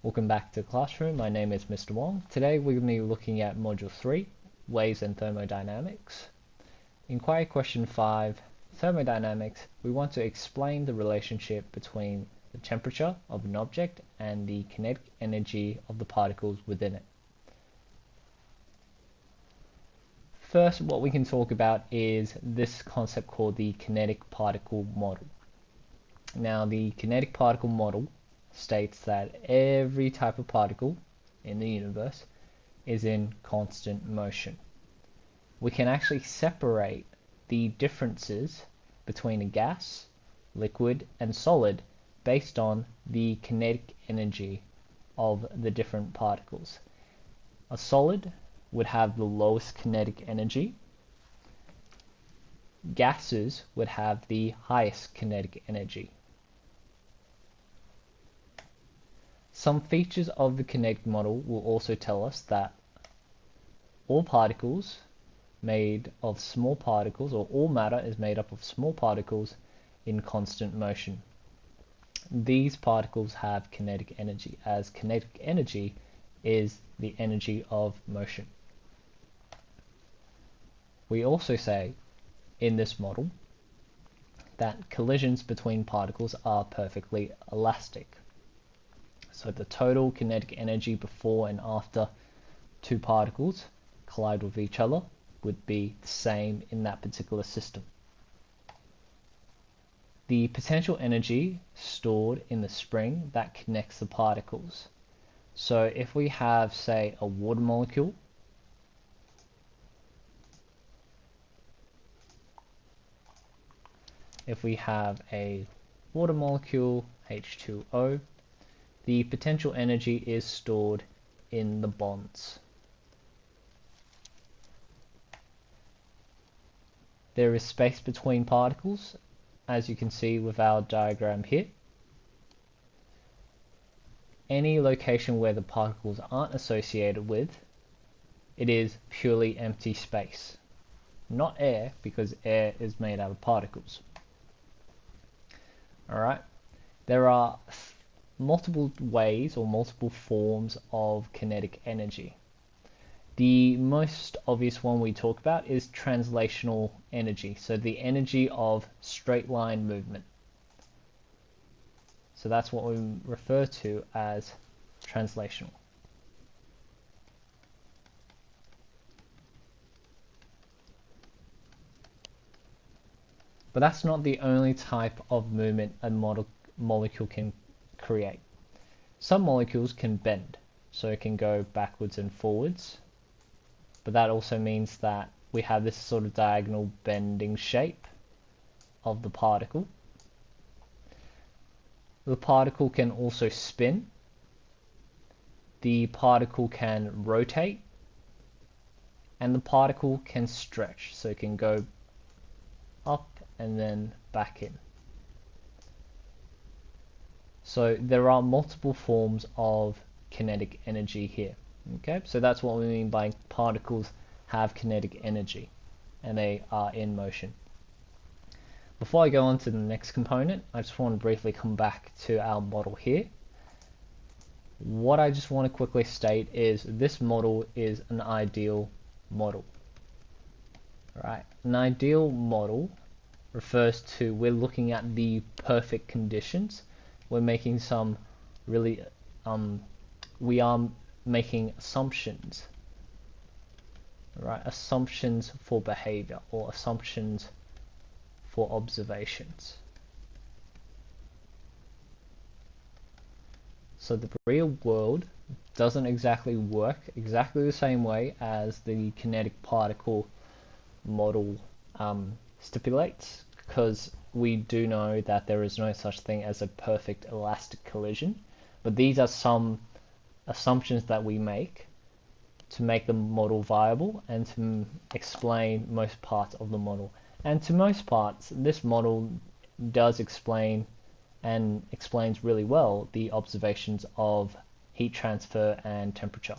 Welcome back to the classroom. My name is Mr. Wong. Today we're going to be looking at Module 3, Waves and Thermodynamics. Inquiry question 5, Thermodynamics. We want to explain the relationship between the temperature of an object and the kinetic energy of the particles within it. First, what we can talk about is this concept called the kinetic particle model. Now, the kinetic particle model states that every type of particle in the universe is in constant motion. We can actually separate the differences between a gas, liquid, and solid based on the kinetic energy of the different particles. A solid would have the lowest kinetic energy. Gases would have the highest kinetic energy. Some features of the kinetic model will also tell us that all particles made of small particles, or all matter is made up of small particles in constant motion. These particles have kinetic energy, as kinetic energy is the energy of motion. We also say in this model that collisions between particles are perfectly elastic. So the total kinetic energy before and after two particles collide with each other would be the same in that particular system. The potential energy stored in the spring that connects the particles. So if we have, say, a water molecule, H2O, the potential energy is stored in the bonds. There is space between particles, as you can see with our diagram here. Any location where the particles aren't associated with, it is purely empty space. Not air, because air is made out of particles. Alright, there are multiple ways or multiple forms of kinetic energy. The most obvious one we talk about is translational energy, so the energy of straight line movement. So that's what we refer to as translational. But that's not the only type of movement a molecule can create. Some molecules can bend, so it can go backwards and forwards, but that also means that we have this sort of diagonal bending shape of the particle. The particle can also spin. The particle can rotate, and the particle can stretch, so it can go up and then back in. So there are multiple forms of kinetic energy here. Okay, so that's what we mean by particles have kinetic energy and they are in motion. Before I go on to the next component, I just want to briefly come back to our model here. What I just want to quickly state is this model is an ideal model. Right, an ideal model refers to we're looking at the perfect conditions. We're making some really, we are making assumptions, right? Assumptions for behavior or assumptions for observations. So the real world doesn't exactly work exactly the same way as the kinetic particle model stipulates, because we do know that there is no such thing as a perfect elastic collision, but these are some assumptions that we make to make the model viable and to explain most parts of the model. And to most parts, this model does explain and explains really well the observations of heat transfer and temperature.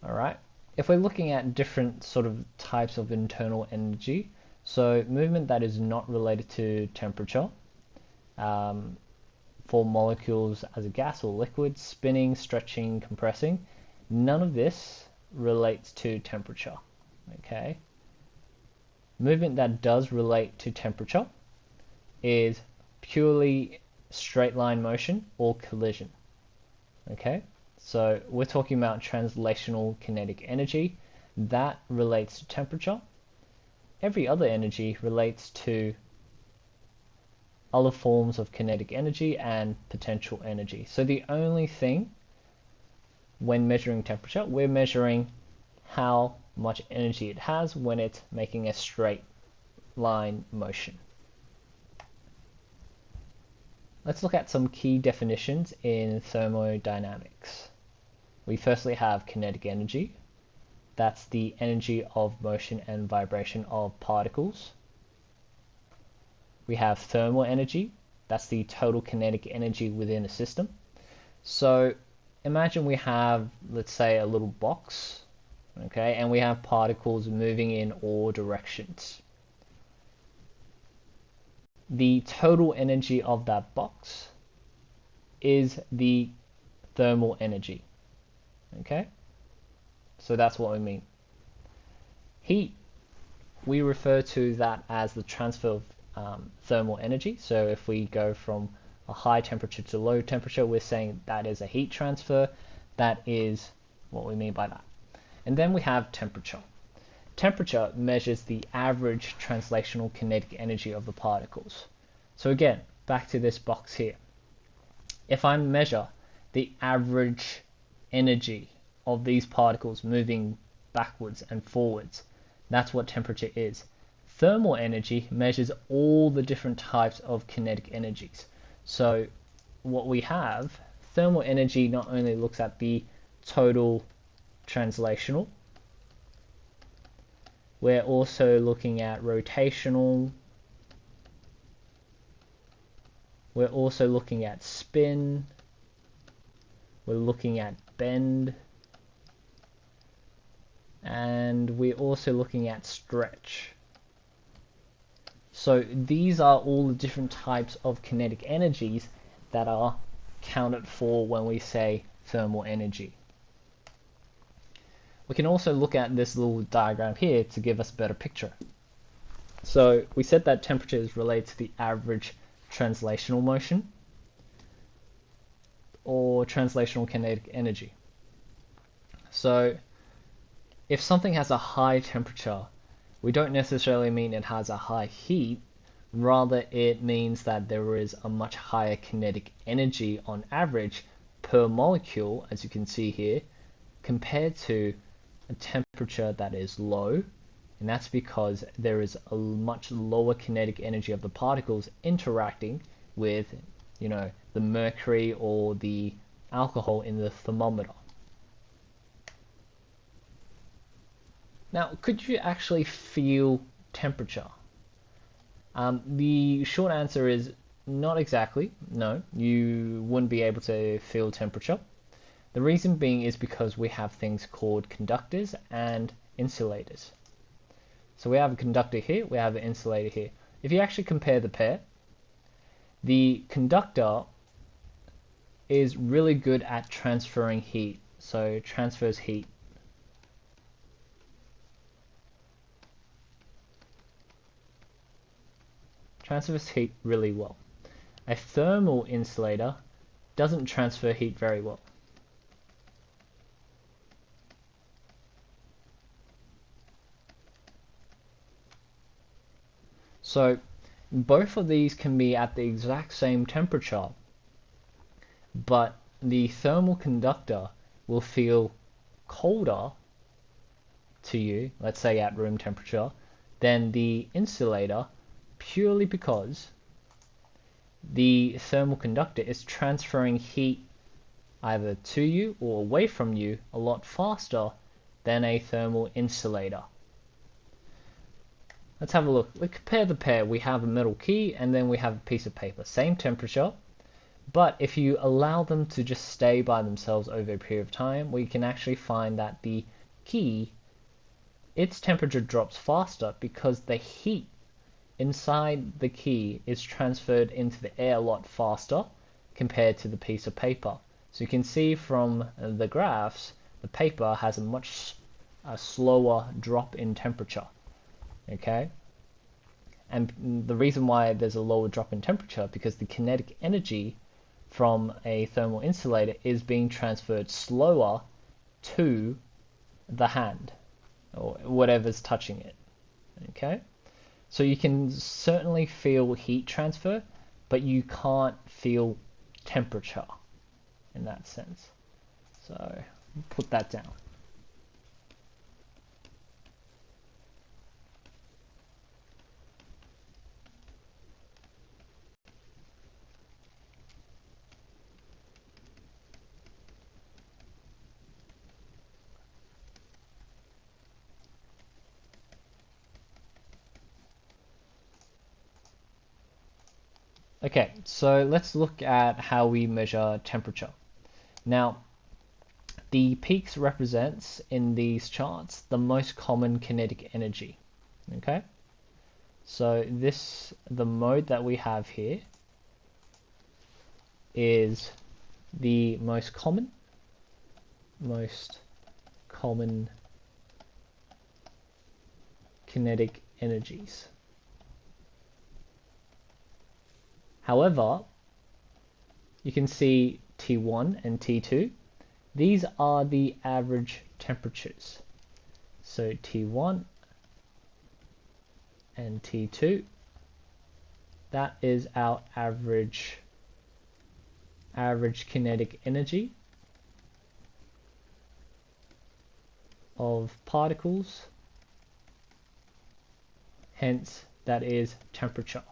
Alright. If we're looking at different sort of types of internal energy, so movement that is not related to temperature, for molecules as a gas or liquid, spinning, stretching, compressing. None of this relates to temperature. Okay. Movement that does relate to temperature is purely straight line motion or collision. Okay, so we're talking about translational kinetic energy. That relates to temperature. Every other energy relates to other forms of kinetic energy and potential energy. So the only thing when measuring temperature, we're measuring how much energy it has when it's making a straight line motion. Let's look at some key definitions in thermodynamics. We firstly have kinetic energy. That's the energy of motion and vibration of particles. We have thermal energy. That's the total kinetic energy within a system. So imagine we have, let's say, a little box, okay, and we have particles moving in all directions. The total energy of that box is the thermal energy. Okay? So that's what we mean. Heat, we refer to that as the transfer of thermal energy. So if we go from a high temperature to low temperature, we're saying that is a heat transfer. That is what we mean by that. And then we have temperature. Temperature measures the average translational kinetic energy of the particles. So again, back to this box here. If I measure the average energy of these particles moving backwards and forwards, that's what temperature is. Thermal energy measures all the different types of kinetic energies. So what we have, thermal energy not only looks at the total translational, we're also looking at rotational. We're also looking at spin. We're looking at bend. And we're also looking at stretch. So these are all the different types of kinetic energies that are counted for when we say thermal energy. We can also look at this little diagram here to give us a better picture. So we said that temperature is related to the average translational motion or translational kinetic energy. So if something has a high temperature, we don't necessarily mean it has a high heat, rather it means that there is a much higher kinetic energy on average per molecule, as you can see here, compared to a temperature that is low, and that's because there is a much lower kinetic energy of the particles interacting with, the mercury or the alcohol in the thermometer. Now, could you actually feel temperature? The short answer is not exactly. No, you wouldn't be able to feel temperature. The reason being is because we have things called conductors and insulators. So we have a conductor here, we have an insulator here. If you actually compare the pair, the conductor is really good at transferring heat. So transfers heat. Transfers heat really well. A thermal insulator doesn't transfer heat very well. So both of these can be at the exact same temperature, but the thermal conductor will feel colder to you, let's say at room temperature, than the insulator, purely because the thermal conductor is transferring heat either to you or away from you a lot faster than a thermal insulator. Let's have a look. We compare the pair. We have a metal key and then we have a piece of paper. Same temperature, but if you allow them to just stay by themselves over a period of time, we can actually find that the key, its temperature drops faster because the heat inside the key is transferred into the air a lot faster compared to the piece of paper. So you can see from the graphs, the paper has a much slower drop in temperature. Okay, and the reason why there's a lower drop in temperature because the kinetic energy from a thermal insulator is being transferred slower to the hand or whatever's touching it. Okay, so you can certainly feel heat transfer, but you can't feel temperature in that sense. So put that down. Okay, so let's look at how we measure temperature. Now, the peaks represents in these charts the most common kinetic energy. Okay, so the mode that we have here is the most common kinetic energies. However, you can see T1 and T2. These are the average temperatures. So T1 and T2, that is our average kinetic energy of particles. Hence, that is temperature.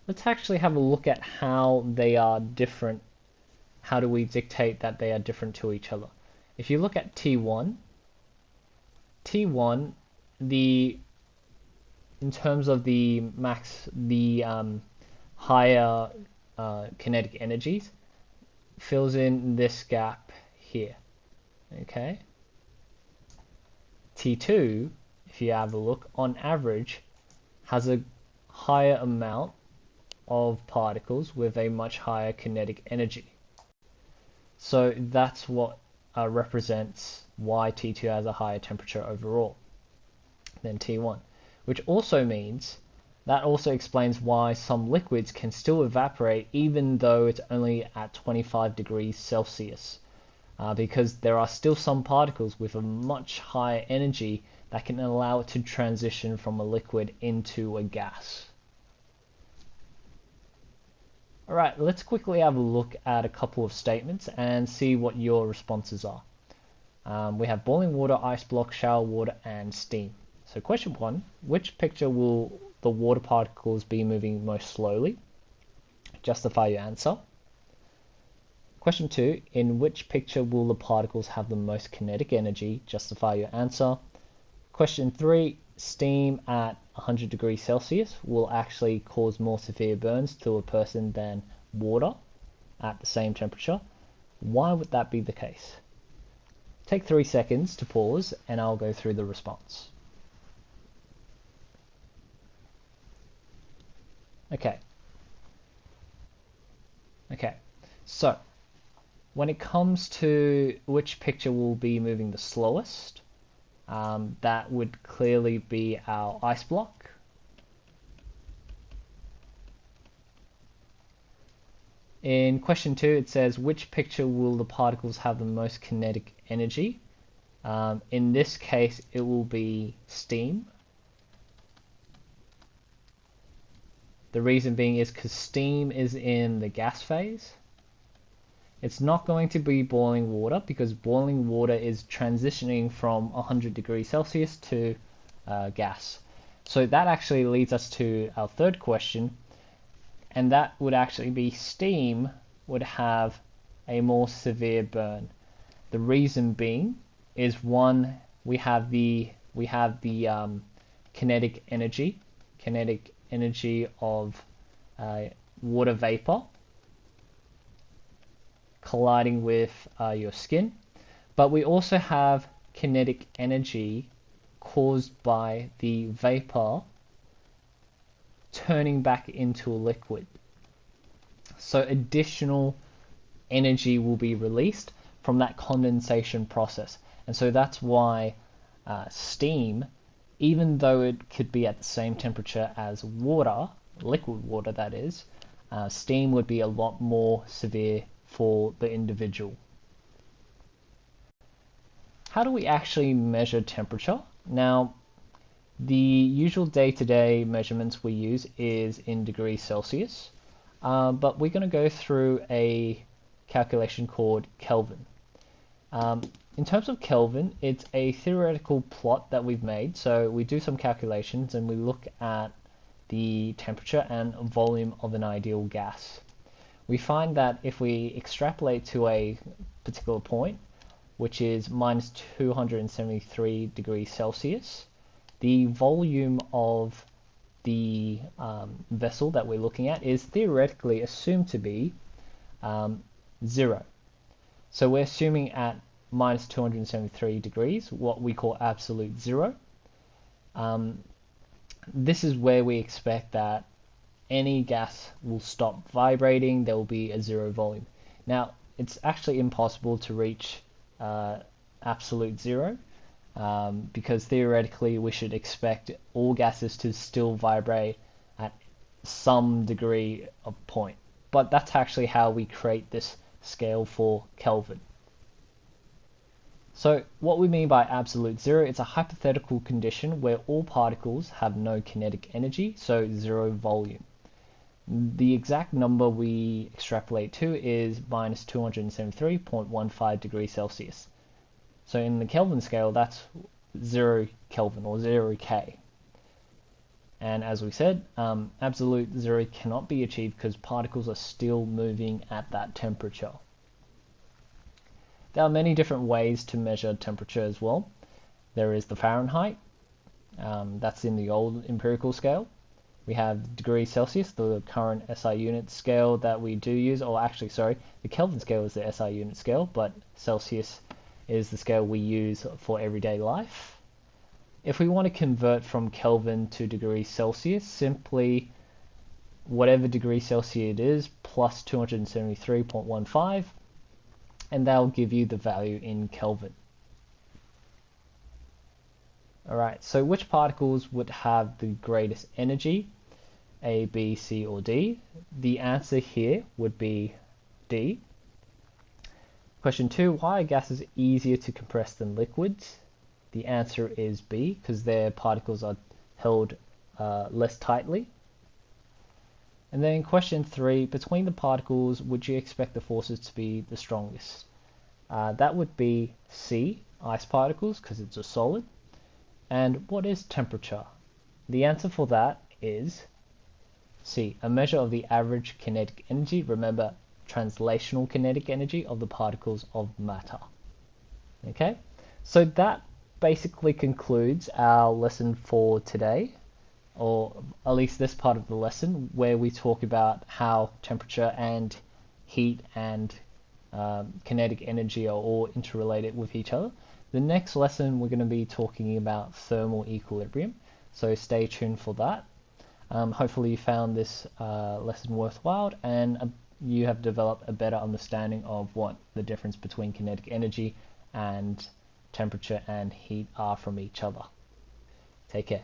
Let's actually have a look at how they are different. How do we dictate that they are different to each other? If you look at T1, in terms of the higher kinetic energies, fills in this gap here. Okay. T2, if you have a look, on average, has a higher amount of particles with a much higher kinetic energy. So that's what represents why T2 has a higher temperature overall than T1, which also means that also explains why some liquids can still evaporate even though it's only at 25 degrees Celsius, because there are still some particles with a much higher energy that can allow it to transition from a liquid into a gas. Alright, let's quickly have a look at a couple of statements and see what your responses are. We have boiling water, ice block, shower water, and steam. So question 1, which picture will the water particles be moving most slowly? Justify your answer. Question 2, in which picture will the particles have the most kinetic energy? Justify your answer. Question 3, steam at 100 degrees Celsius will actually cause more severe burns to a person than water at the same temperature. Why would that be the case? Take 3 seconds to pause and I'll go through the response. Okay, so when it comes to which picture will be moving the slowest, that would clearly be our ice block. In question 2, it says, which picture will the particles have the most kinetic energy? In this case, it will be steam. The reason being is because steam is in the gas phase. It's not going to be boiling water because boiling water is transitioning from 100 degrees Celsius to gas. So that actually leads us to our third question, and that would actually be steam would have a more severe burn. The reason being is one, we have the kinetic energy of water vapor colliding with your skin, but we also have kinetic energy caused by the vapor turning back into a liquid. So additional energy will be released from that condensation process. And so that's why steam, even though it could be at the same temperature as water, liquid water that is, steam would be a lot more severe for the individual. How do we actually measure temperature? Now, the usual day-to-day measurements we use is in degrees Celsius, but we're going to go through a calculation called Kelvin. In terms of Kelvin, it's a theoretical plot that we've made. So we do some calculations and we look at the temperature and volume of an ideal gas. We find that if we extrapolate to a particular point, which is minus 273 degrees Celsius, the volume of the vessel that we're looking at is theoretically assumed to be 0. So we're assuming at minus 273 degrees, what we call absolute zero. This is where we expect that any gas will stop vibrating, there will be a zero volume. Now, it's actually impossible to reach absolute zero, because theoretically we should expect all gases to still vibrate at some degree of point. But that's actually how we create this scale for Kelvin. So what we mean by absolute zero, it's a hypothetical condition where all particles have no kinetic energy, so zero volume. The exact number we extrapolate to is minus 273.15 degrees Celsius. So in the Kelvin scale, that's 0 Kelvin or 0 K. And as we said, absolute zero cannot be achieved because particles are still moving at that temperature. There are many different ways to measure temperature as well. There is the Fahrenheit, that's in the old empirical scale. We have degrees Celsius, the current SI unit scale that we do use, or actually, sorry, the Kelvin scale is the SI unit scale, but Celsius is the scale we use for everyday life. If we want to convert from Kelvin to degrees Celsius, simply whatever degree Celsius it is plus 273.15, and that'll give you the value in Kelvin. Alright, so which particles would have the greatest energy? A, B, C, or D? The answer here would be D. Question 2, why are gases easier to compress than liquids? The answer is B, because their particles are held less tightly. And then question 3, between the particles, would you expect the forces to be the strongest? That would be C, ice particles, because it's a solid. And what is temperature? The answer for that is C, a measure of the average kinetic energy. Remember, translational kinetic energy of the particles of matter. Okay, so that basically concludes our lesson for today, or at least this part of the lesson, where we talk about how temperature and heat and kinetic energy are all interrelated with each other. The next lesson we're going to be talking about thermal equilibrium, so stay tuned for that. Hopefully you found this lesson worthwhile and you have developed a better understanding of what the difference between kinetic energy and temperature and heat are from each other. Take care.